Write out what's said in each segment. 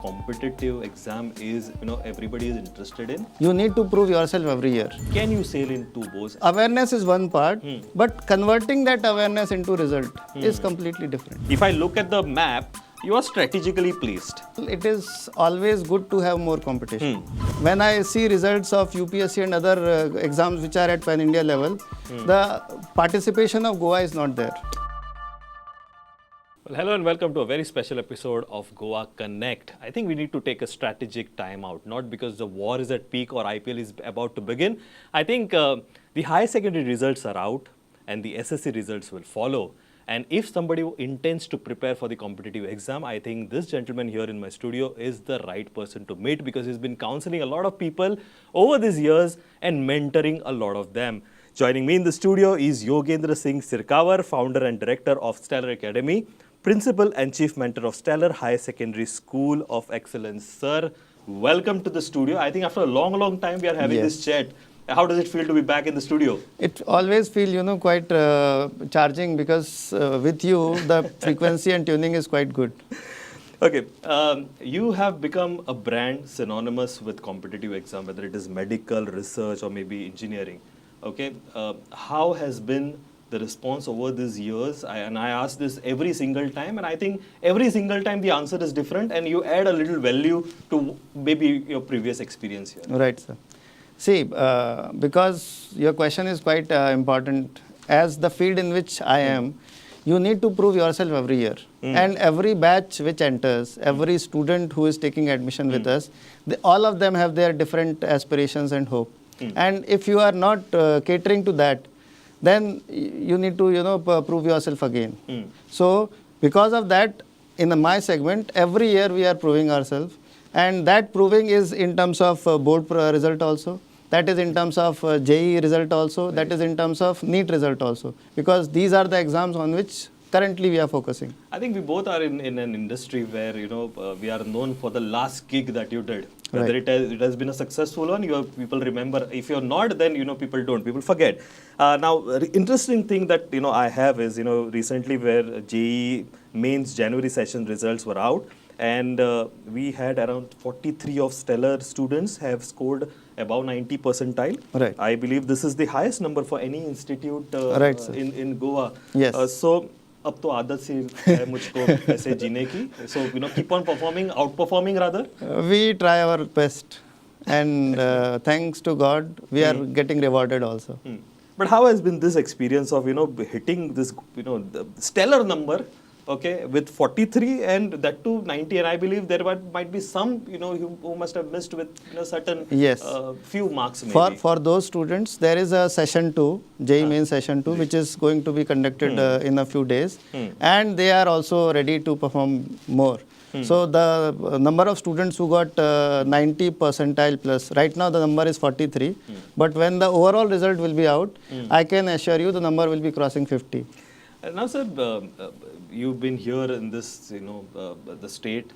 competitive exam is, everybody is interested in. You need to prove yourself every year. Can you sail in two boats? Awareness is one part, but converting that awareness into result is completely different. If I look at the map, you are strategically placed. It is always good to have more competition. When I see results of UPSC and other exams which are at Pan India level, the participation of Goa is not there. Well, hello and welcome to a very special episode of Goa Connect. I think we need to take a strategic time out, not because the war is at peak or IPL is about to begin. I think the higher secondary results are out and the SSC results will follow. And if somebody who intends to prepare for the competitive exam, I think this gentleman here in my studio is the right person to meet because he's been counseling a lot of people over these years and mentoring a lot of them. Joining me in the studio is Yogendra Singh Sikarwar, founder and director of Estellar Academy, Principal and Chief Mentor of Estellar Higher Secondary School of Excellence. Sir, welcome to the studio. I think after a long time we are having this chat. How does it feel to be back in the studio? It always feels, quite charging because with you, the frequency and tuning is quite good. Okay, you have become a brand synonymous with competitive exam, whether it is medical, research, or maybe engineering. Okay, how has been the response over these years? I ask this every single time, and I think every single time the answer is different, and you add a little value to maybe your previous experience here. Right, sir. See, because your question is quite important. As the field in which I am, you need to prove yourself every year. And every batch which enters, every student who is taking admission with us, all of them have their different aspirations and hope. And if you are not catering to that, then you need to, prove yourself again. So, because of that, in my segment, every year we are proving ourselves. And that proving is in terms of board result also. That is in terms of JEE result also. That is in terms of NEET result also. Because these are the exams on which currently we are focusing. I think we both are in an industry where, we are known for the last gig that you did. Whether it has been a successful one, people remember. If you're not, then, people don't. People forget. Now, interesting thing that, I have is, recently where JEE Main's January session results were out. And we had around 43 of Estellar students have scored above 90 percentile. Right. I believe this is the highest number for any institute in Goa. Yes. So, अब तो आदत सी है मुझको ऐसे जीने की. So, keep on performing, outperforming rather. We try our best. And thanks to God, we are getting rewarded also. But how has been this experience of, hitting this, the stellar number, okay, with 43 and that too 90, and I believe there might be some, who must have missed with, certain few marks maybe. For those students, there is a session 2, JEE Main session 2, which is going to be conducted in a few days, and they are also ready to perform more. So the number of students who got 90 percentile plus, right now the number is 43, but when the overall result will be out, I can assure you the number will be crossing 50. Now, sir, you've been here in this, the state,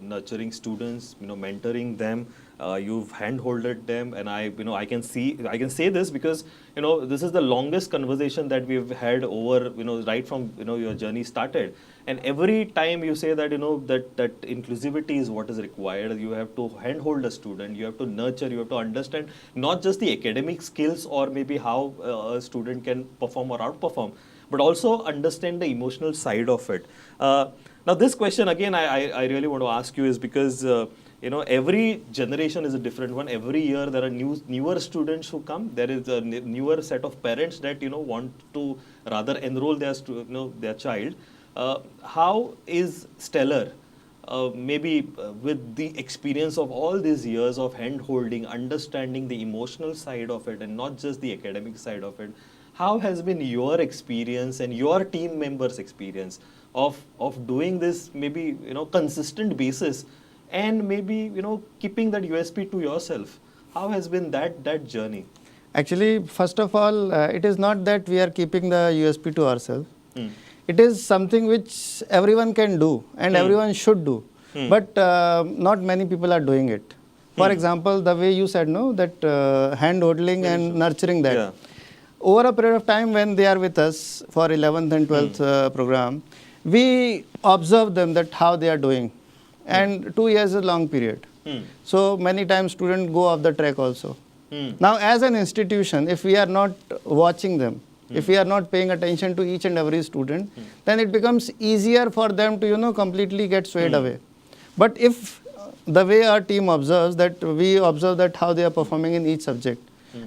nurturing students, mentoring them. You've handholded them, and I can say this because, this is the longest conversation that we've had over, right from, your journey started. And every time you say that, that inclusivity is what is required. You have to handhold a student. You have to nurture. You have to understand not just the academic skills or maybe how a student can perform or outperform, but also understand the emotional side of it. Now, this question, again, I really want to ask you is because, every generation is a different one. Every year there are newer students who come. There is a newer set of parents that, want to rather enroll their child. How is Estellar, maybe with the experience of all these years of hand-holding, understanding the emotional side of it and not just the academic side of it, how has been your experience and your team members' experience of doing this maybe, consistent basis and maybe, keeping that USP to yourself? How has been that journey? Actually, first of all, it is not that we are keeping the USP to ourselves. It is something which everyone can do and everyone should do. But not many people are doing it. For example, the way you said, that hand-holding and nurturing that. Yeah. Over a period of time when they are with us for 11th and 12th program, we observe them that how they are doing. and 2 years is a long period. So many times students go off the track also. Now, as an institution, if we are not watching them, if we are not paying attention to each and every student, then it becomes easier for them to, completely get swayed away. But if the way our team observes, that we observe that how they are performing in each subject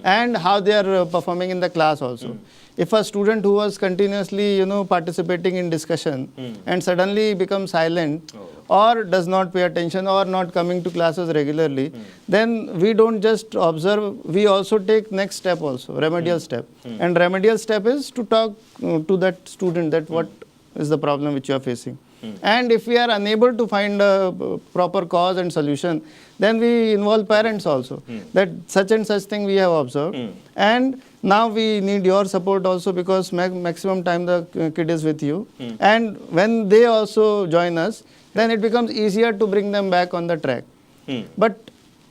and how they are performing in the class also. If a student who was continuously, participating in discussion and suddenly becomes silent or does not pay attention or not coming to classes regularly, then we don't just observe, we also take next step also, remedial step. And remedial step is to talk to that student that what is the problem which you are facing. And if we are unable to find a proper cause and solution, then we involve parents also, that such and such thing we have observed. And now we need your support also, because maximum time the kid is with you. And when they also join us, then it becomes easier to bring them back on the track. But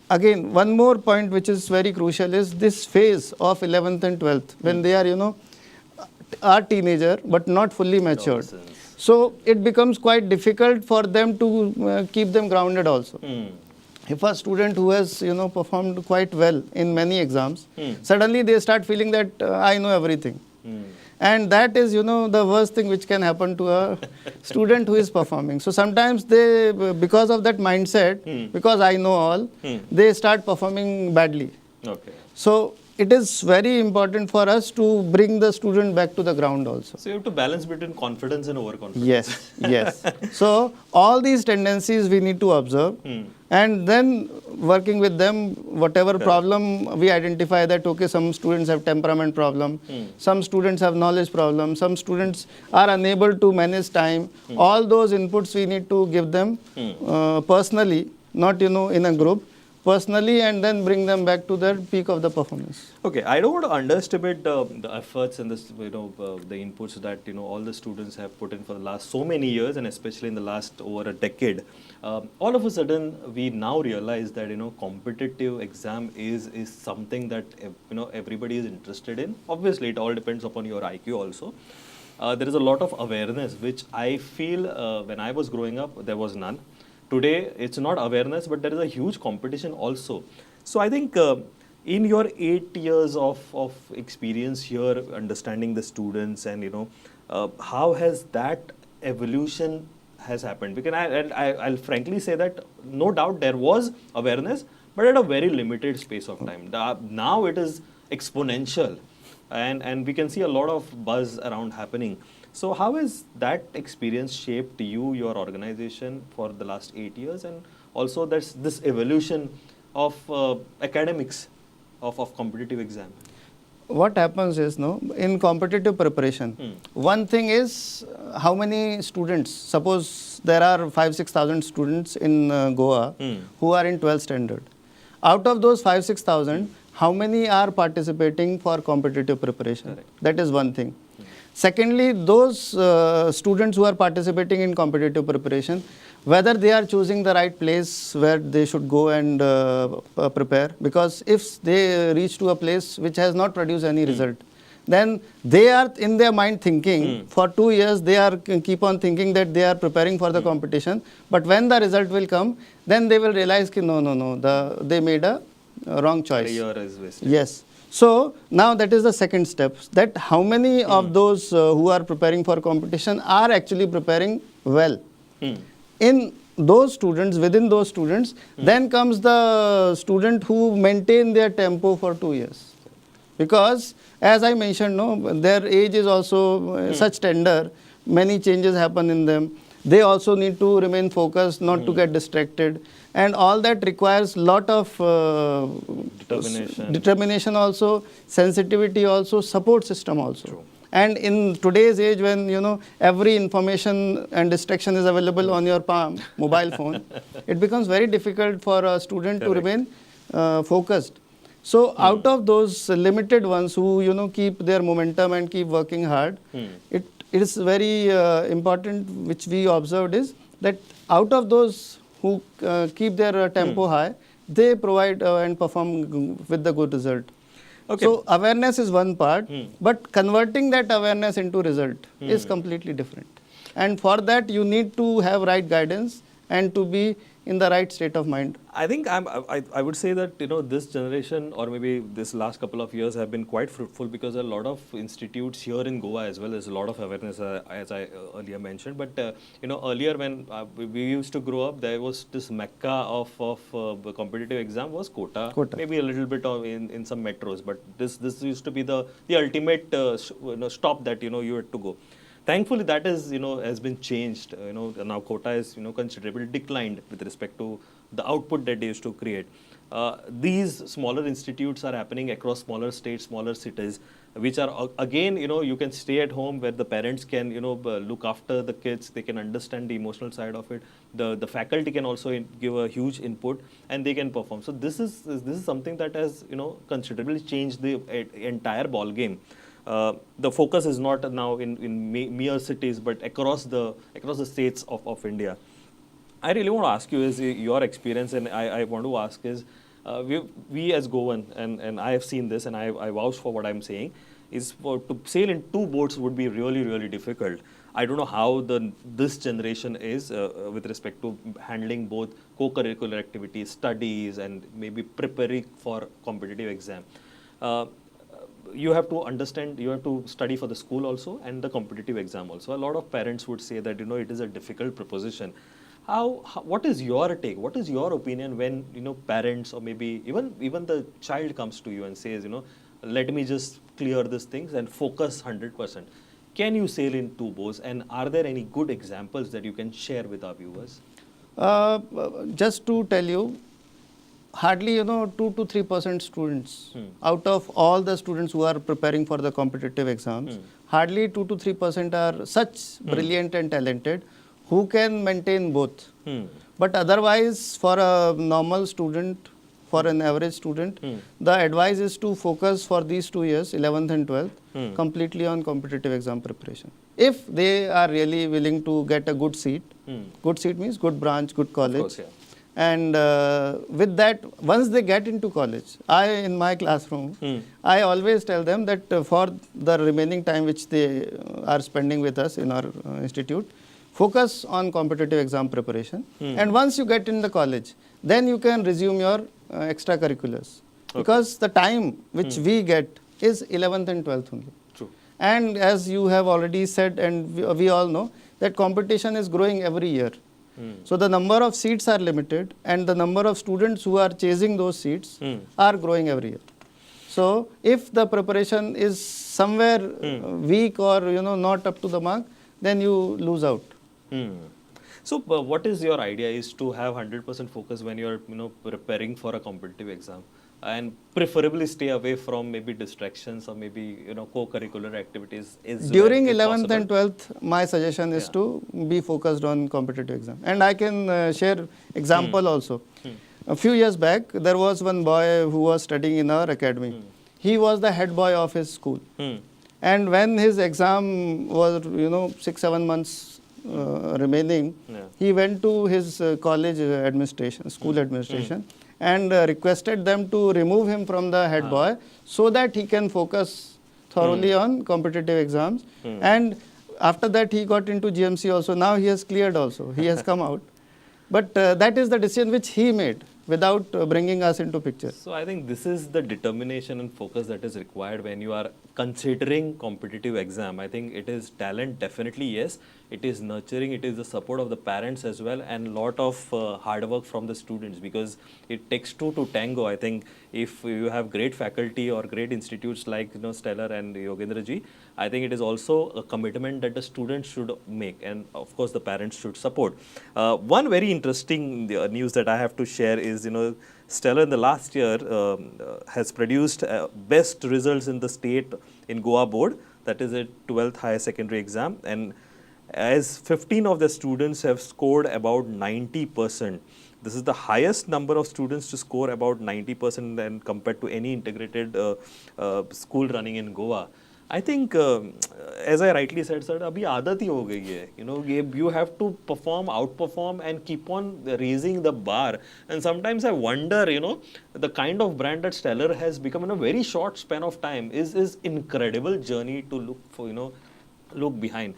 again, one more point which is very crucial is this phase of 11th and 12th, when they are, are teenager but not fully matured. So it becomes quite difficult for them to keep them grounded also. If a student who has performed quite well in many exams, suddenly they start feeling that I know everything. And that is the worst thing which can happen to a student who is performing. So sometimes they, because of that mindset, because I know all, they start performing badly. Okay. So it is very important for us to bring the student back to the ground also. So you have to balance between confidence and overconfidence. Yes, yes. So all these tendencies we need to observe, and then working with them, whatever problem we identify that, okay, some students have temperament problem, some students have knowledge problem, some students are unable to manage time. All those inputs we need to give them personally, not in a group. Personally, and then bring them back to the peak of the performance. Okay, I don't want to underestimate the efforts and this, the inputs that all the students have put in for the last so many years, and especially in the last over a decade. All of a sudden, we now realize that competitive exam is something that everybody is interested in. Obviously, it all depends upon your IQ also. There is a lot of awareness, which I feel when I was growing up, there was none. Today, it's not awareness, but there is a huge competition also. So I think in your 8 years of experience here, understanding the students and, how has that evolution has happened? Because I'll frankly say that no doubt there was awareness, but at a very limited space of time. Now it is exponential, and we can see a lot of buzz around happening. So how has that experience shaped you, your organization for the last 8 years, and also that's this evolution of academics of competitive exam? What happens is, in competitive preparation, one thing is how many students, suppose there are 5,000-6,000 students in Goa who are in 12th standard. Out of those 5,000-6,000, how many are participating for competitive preparation? Correct. That is one thing. Secondly, those students who are participating in competitive preparation, whether they are choosing the right place where they should go and prepare, because if they reach to a place which has not produced any result, then they are in their mind thinking, for 2 years they are keep on thinking that they are preparing for the competition, but when the result will come, then they will realize that no, they made a wrong choice. Yes. So now that is the second step, that how many of those who are preparing for competition are actually preparing well. In those students, within those students, then comes the student who maintain their tempo for 2 years. Because as I mentioned, their age is also such tender, many changes happen in them. They also need to remain focused, not to get distracted. And all that requires lot of determination also, sensitivity also, support system also. True. And in today's age, when every information and distraction is available on your palm, mobile phone, it becomes very difficult for a student to remain focused. So out of those limited ones who keep their momentum and keep working hard, it is very important, which we observed is that out of those who keep their tempo high, they provide and perform with the good result. Okay. So awareness is one part, but converting that awareness into result is completely different. And for that you need to have right guidance and to be in the right state of mind. I think I would say that this generation or maybe this last couple of years have been quite fruitful because a lot of institutes here in Goa as well as a lot of awareness as I earlier mentioned. But earlier when we used to grow up, there was this mecca of the competitive exam was Kota. Maybe a little bit in some metros, but this used to be the ultimate stop that you had to go. Thankfully, that is has been changed. Now Kota is considerably declined with respect to the output that they used to create. These smaller institutes are happening across smaller states, smaller cities, which are again you can stay at home where the parents can look after the kids. They can understand the emotional side of it. The faculty can also give a huge input and they can perform. So this is something that has considerably changed the entire ball game. The focus is not now in mere cities, but across the states of India. I really want to ask you is your experience, and I want to ask is we as Goan, and I have seen this, and I vouch for what I'm saying, is to sail in two boats would be really, really difficult. I don't know how this generation is with respect to handling both co-curricular activities, studies, and maybe preparing for competitive exam. You have to understand, you have to study for the school also and the competitive exam also. A lot of parents would say that it is a difficult proposition. What is your take? What is your opinion when parents or maybe even the child comes to you and says let me just clear these things and focus 100%. Can you sail in two boats, and are there any good examples that you can share with our viewers? Just to tell you, hardly 2 to 3% students out of all the students who are preparing for the competitive exams, hardly 2 to 3% are such brilliant and talented who can maintain both. But otherwise, for a normal student, for an average student, the advice is to focus for these 2 years, 11th and 12th, completely on competitive exam preparation. If they are really willing to get a good seat, good seat means good branch, good college. Of course, yeah. And with that, once they get into college, in my classroom, I always tell them that for the remaining time which they are spending with us in our institute, focus on competitive exam preparation. And once you get in the college, then you can resume your extracurriculars. Okay. Because the time which we get is 11th and 12th only. True. And as you have already said, and we all know, that competition is growing every year. So the number of seats are limited and the number of students who are chasing those seats are growing every year. So if the preparation is somewhere weak or not up to the mark, then you lose out. So what is your idea is to have 100% focus when you are preparing for a competitive exam, and preferably stay away from maybe distractions or maybe co-curricular activities. Is during 11th and 12th, my suggestion is to be focused on competitive exam. And I can share example also. A few years back, there was one boy who was studying in our academy. He was the head boy of his school. And when his exam was 6-7 months remaining, he went to his college administration, school administration, and requested them to remove him from the head boy so that he can focus thoroughly on competitive exams. And after that, he got into GMC also. Now he has cleared also. He has come out. But that is the decision which he made without bringing us into picture. So I think this is the determination and focus that is required when you are considering competitive exam. I think it is talent, definitely yes. It is nurturing, it is the support of the parents as well, and lot of hard work from the students, because it takes two to tango. I think if you have great faculty or great institutes like Stellar and Yogendra ji, I think it is also a commitment that the students should make, and of course the parents should support. One very interesting news that I have to share is Stellar in the last year has produced best results in the state in Goa board, that is a 12th higher secondary exam, and as 15 of the students have scored about 90%. This is the highest number of students to score about 90% than compared to any integrated school running in Goa. I think, as I rightly said, sir, abhi aadat hi ho gayi hai. You have to perform, outperform, and keep on raising the bar. And sometimes I wonder, the kind of brand that Stellar has become in a very short span of time is incredible journey to look for, look behind.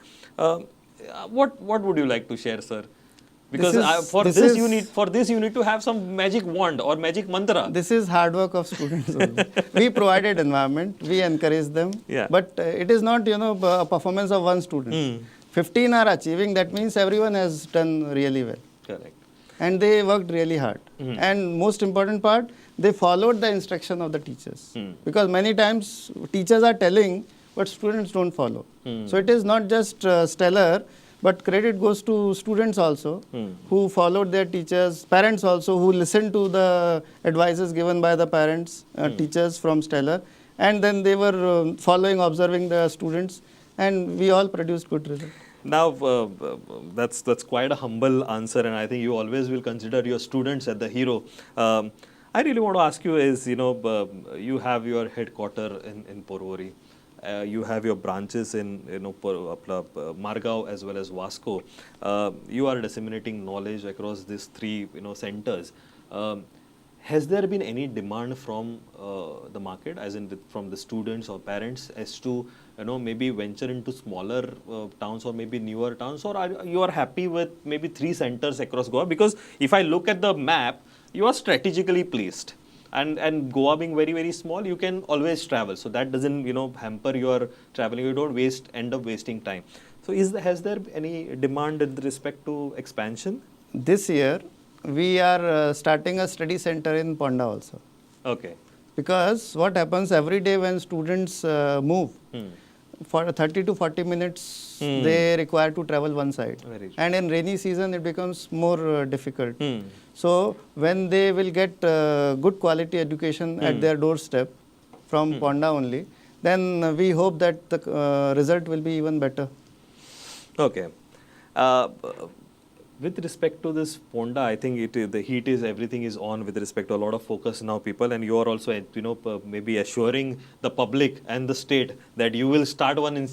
What would you like to share, sir? Because for this you need to have some magic wand or magic mantra. This is hard work of students only. We provided environment, we encourage them, Yeah. but it is not a performance of one student. 15 are achieving, that means everyone has done really well. Correct. And they worked really hard. And most important part, they followed the instruction of the teachers. Because many times teachers are telling, but students don't follow. So it is not just Stellar, but credit goes to students also who followed their teachers, parents also who listened to the advices given by the parents, teachers from Stellar, and then they were following, observing the students, and we all produced good results. Now, that's quite a humble answer, and I think you always will consider your students as the hero. I really want to ask you is, you have your headquarter in Porvorim. You have your branches in Margao as well as Vasco. You are disseminating knowledge across these three centers. Has there been any demand from the market, as in from the students or parents, as to maybe venture into smaller towns or maybe newer towns, or you are happy with maybe 3 centers across Goa? Because if I look at the map, you are strategically placed. And Goa being very, very small, you can always travel. So that doesn't, hamper your traveling. You don't end up wasting time. So has there any demand with respect to expansion? This year, we are starting a study center in Ponda also. Okay. Because what happens every day when students move, for 30 to 40 minutes, they require to travel one side. And in rainy season, it becomes more difficult. So when they will get good quality education at their doorstep from Ponda only, then we hope that the result will be even better. Okay. With respect to this Ponda, I think the heat is, everything is on with respect to a lot of focus now, people, and you are also, maybe assuring the public and the state that you will start one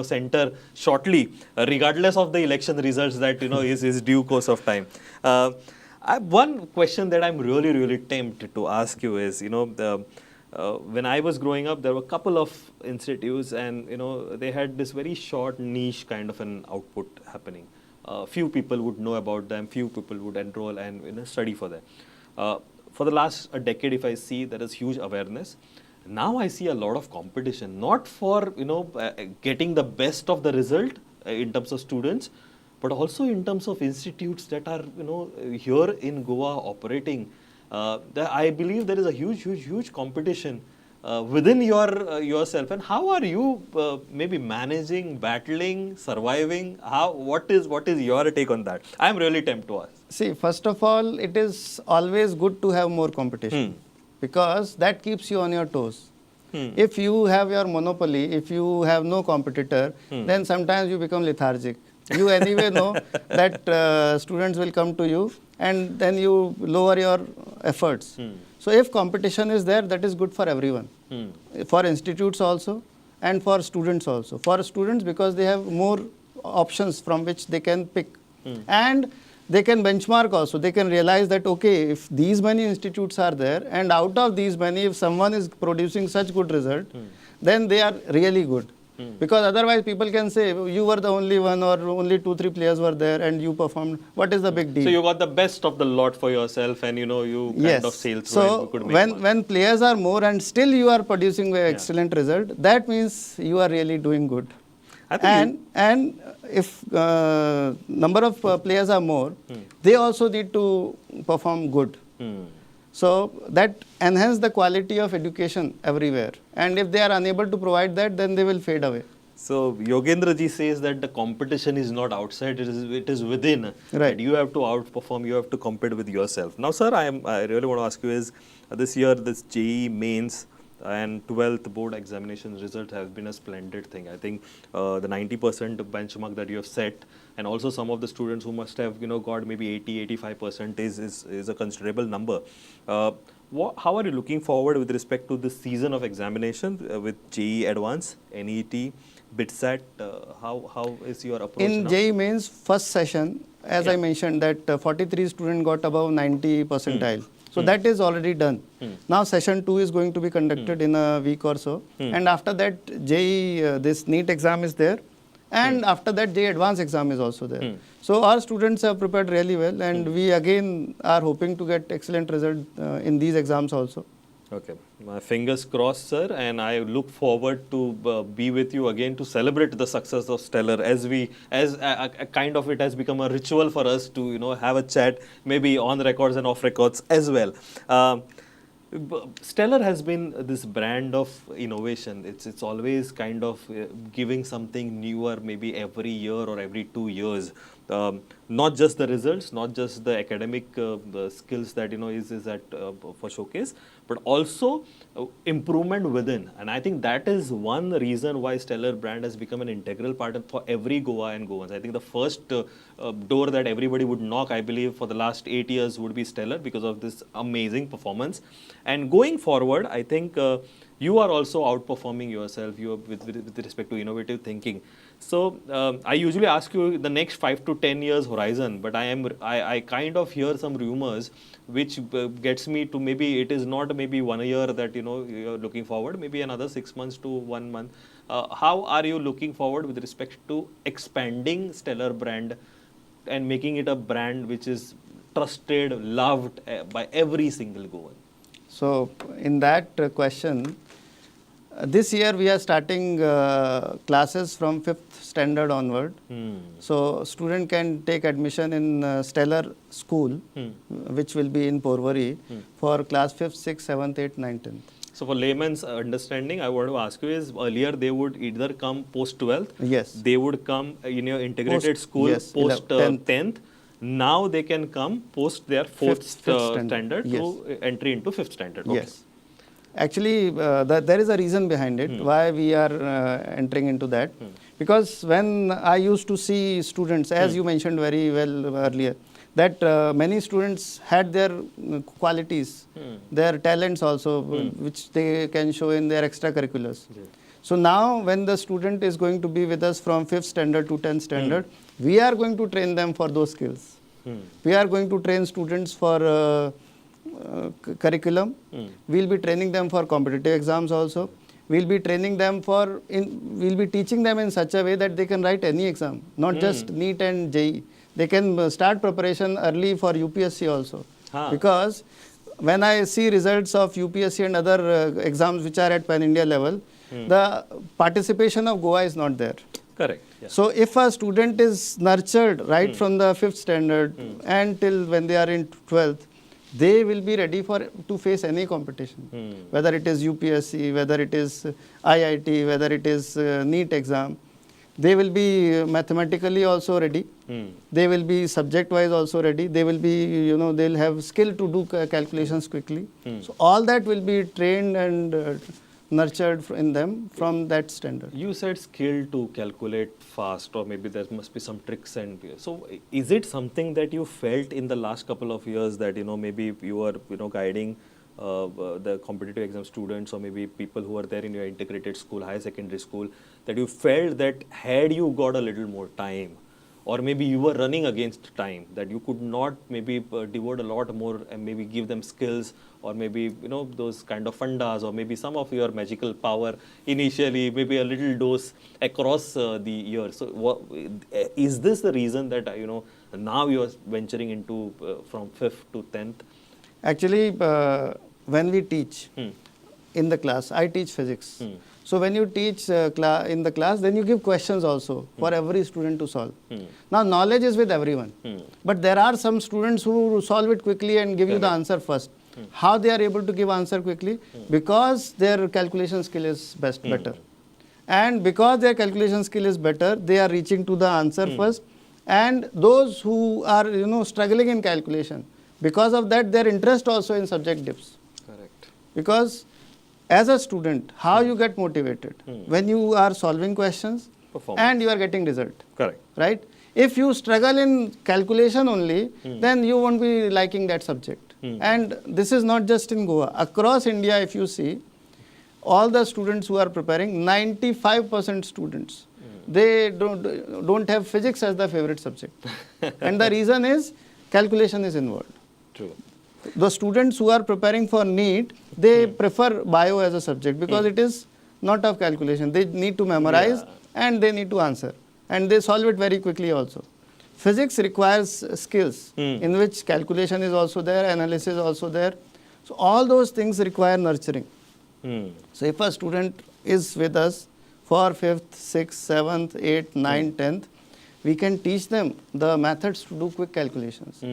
center shortly, regardless of the election results that, is due course of time. One question that I'm really, really tempted to ask you is, when I was growing up, there were a couple of institutes and, they had this very short niche kind of an output happening. Few people would know about them, few people would enroll and study for them. For the last decade, if I see, there is huge awareness. Now I see a lot of competition, not for getting the best of the result in terms of students, but also in terms of institutes that are here in Goa operating. I believe there is a huge competition within yourself. And how are you maybe managing, battling, surviving? What is your take on that? I am really tempted to ask. See, first of all, it is always good to have more competition because that keeps you on your toes. If you have your monopoly, if you have no competitor, then sometimes you become lethargic. You anyway know that students will come to you, and then you lower your efforts. So if competition is there, that is good for everyone. For institutes also and for students also. For students, because they have more options from which they can pick. And they can benchmark also. They can realize that, okay, if these many institutes are there, and out of these many, if someone is producing such good result, then they are really good. Because otherwise people can say, you were the only one, or only 2-3 players were there and you performed. What is the big deal? So you got the best of the lot for yourself, and you kind of sailed through. So and you could make when players are more and still you are producing an excellent result, that means you are really doing good. And if number of players are more, they also need to perform good. So that enhance the quality of education everywhere. And if they are unable to provide that, then they will fade away. So Yogendra ji says that the competition is not outside, it is within. Right. You have to outperform, you have to compete with yourself. Now, sir, I really want to ask you is, this year this JEE Mains and 12th board examination result has been a splendid thing. I think the 90% benchmark that you have set, and also some of the students who must have got maybe 80-85% is a considerable number. How are you looking forward with respect to this season of examination with JEE Advanced, NEET, BITSAT? How is your approach in now? JEE Mains first session, as I mentioned, that 43 students got above 90 percentile. So that is already done. Now session 2 is going to be conducted in a week or so. And after that, JEE, this NEET exam is there. And after that, JEE Advanced exam is also there. So our students have prepared really well, and we again are hoping to get excellent result in these exams also. Okay, my fingers crossed, sir, and I look forward to be with you again to celebrate the success of Stellar, as a kind of it has become a ritual for us to have a chat, maybe on records and off records as well. Stellar has been this brand of innovation. It's always kind of giving something newer, maybe every year or every 2 years. Not just the results, not just the academic the skills that is at for showcase, but also improvement within. And I think that is one reason why Stellar brand has become an integral part for every Goa and Goans. I think the first door that everybody would knock, I believe, for the last 8 years would be Stellar because of this amazing performance. And going forward, I think you are also outperforming yourself. You are with respect to innovative thinking. So I usually ask you the next 5 to 10 years horizon, but I kind of hear some rumors which gets me to maybe it is not maybe 1 year that you're looking forward, maybe another 6 months to 1 month. How are you looking forward with respect to expanding Stellar brand and making it a brand which is trusted, loved by every single Goan? So in that question, this year we are starting classes from 5th standard onward. So student can take admission in Stellar school, which will be in Porvory, for class 5th, 6th, 7th, 8th, 9th, 10th. So for layman's understanding, I want to ask you is earlier they would either come post 12th, yes, they would come in your integrated school yes, post 10th. Now they can come post their 4th standard yes, to entry into 5th standard. Okay. Yes. Actually, there is a reason behind it, why we are entering into that. Because when I used to see students, as you mentioned very well earlier, that many students had their qualities, their talents also, which they can show in their extracurriculars. So now when the student is going to be with us from 5th standard to 10th standard, we are going to train them for those skills. We are going to train students for curriculum. We'll be training them for competitive exams also. We'll be training them we'll be teaching them in such a way that they can write any exam, not just NEET and JEE. They can start preparation early for UPSC also. Because when I see results of UPSC and other exams which are at pan-India level, the participation of Goa is not there. Correct. Yeah. So if a student is nurtured right from the 5th standard and till when they are in 12th, they will be ready to face any competition, whether it is UPSC, whether it is IIT, whether it is NEET exam. They will be mathematically also ready. They will be subject-wise also ready. They will be, they'll have skill to do calculations quickly. So all that will be trained and nurtured in them from that standard. You said skill to calculate fast, or maybe there must be some tricks. And so is it something that you felt in the last couple of years that maybe you are guiding the competitive exam students, or maybe people who are there in your integrated school, higher secondary school, that you felt that had you got a little more time, or maybe you were running against time, that you could not maybe devote a lot more and maybe give them skills, or maybe those kind of fundas, or maybe some of your magical power initially, maybe a little dose across the year. So is this the reason that now you are venturing into from 5th to 10th? Actually, when we teach in the class, I teach physics. So when you teach in the class, then you give questions also for every student to solve. Now knowledge is with everyone, but there are some students who solve it quickly and give you the answer first. How they are able to give answer quickly? Because their calculation skill is better. And because their calculation skill is better, they are reaching to the answer first. And those who are struggling in calculation, because of that, their interest also in subject dips. Correct. Because as a student, how you get motivated? When you are solving questions and you are getting result. Correct. Right? If you struggle in calculation only, then you won't be liking that subject. And this is not just in Goa. Across India, if you see, all the students who are preparing, 95% students, they don't have physics as the favorite subject. And the reason is calculation is involved. True. The students who are preparing for NEET, they prefer bio as a subject because it is not of calculation. They need to memorize and they need to answer. and they solve it very quickly also. Physics requires skills in which calculation is also there, analysis is also there. So all those things require nurturing. So if a student is with us for 5th, 6th, 7th, 8th, 9th, 10th, we can teach them the methods to do quick calculations.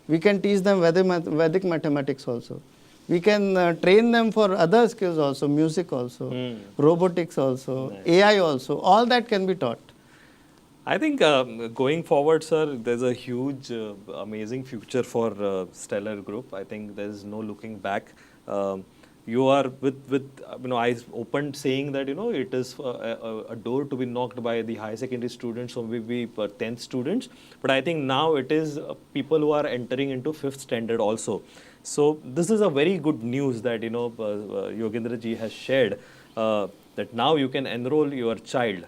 We can teach them Vedic mathematics also. We can train them for other skills also, music also, robotics also, AI also. All that can be taught. I think going forward, sir, there's a huge, amazing future for Stellar Group. I think there's no looking back. You are I opened saying that, it is a door to be knocked by the high secondary students or maybe 10th students. But I think now it is people who are entering into 5th standard also. So this is a very good news that, Yogendra ji has shared that now you can enroll your child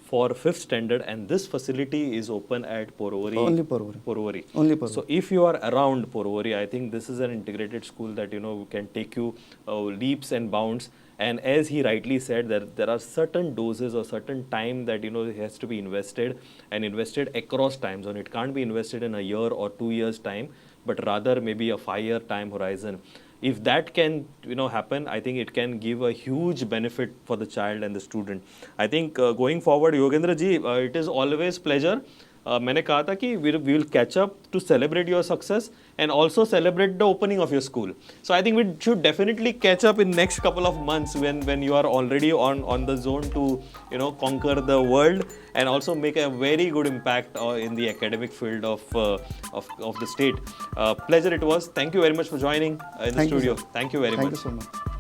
for 5th standard, and this facility is open at Porvorim. Only Porvorim. Porvorim. Only Porvorim. So if you are around Porvorim, I think this is an integrated school that, can take you leaps and bounds. And as he rightly said, there are certain doses or certain time that, has to be invested and invested across time zone. It can't be invested in a year or 2 years time, but rather maybe a 5-year time horizon. If that can happen, I think it can give a huge benefit for the child and the student. I think going forward, Yogendra ji, it is always pleasure. मैंने कहा था कि we will catch up to celebrate your success and also celebrate the opening of your school. So I think we should definitely catch up in next couple of months when you are already on the zone to conquer the world and also make a very good impact in the academic field of the state. Pleasure it was. Thank you very much for joining in the studio. Thank you very much. Thank you so much.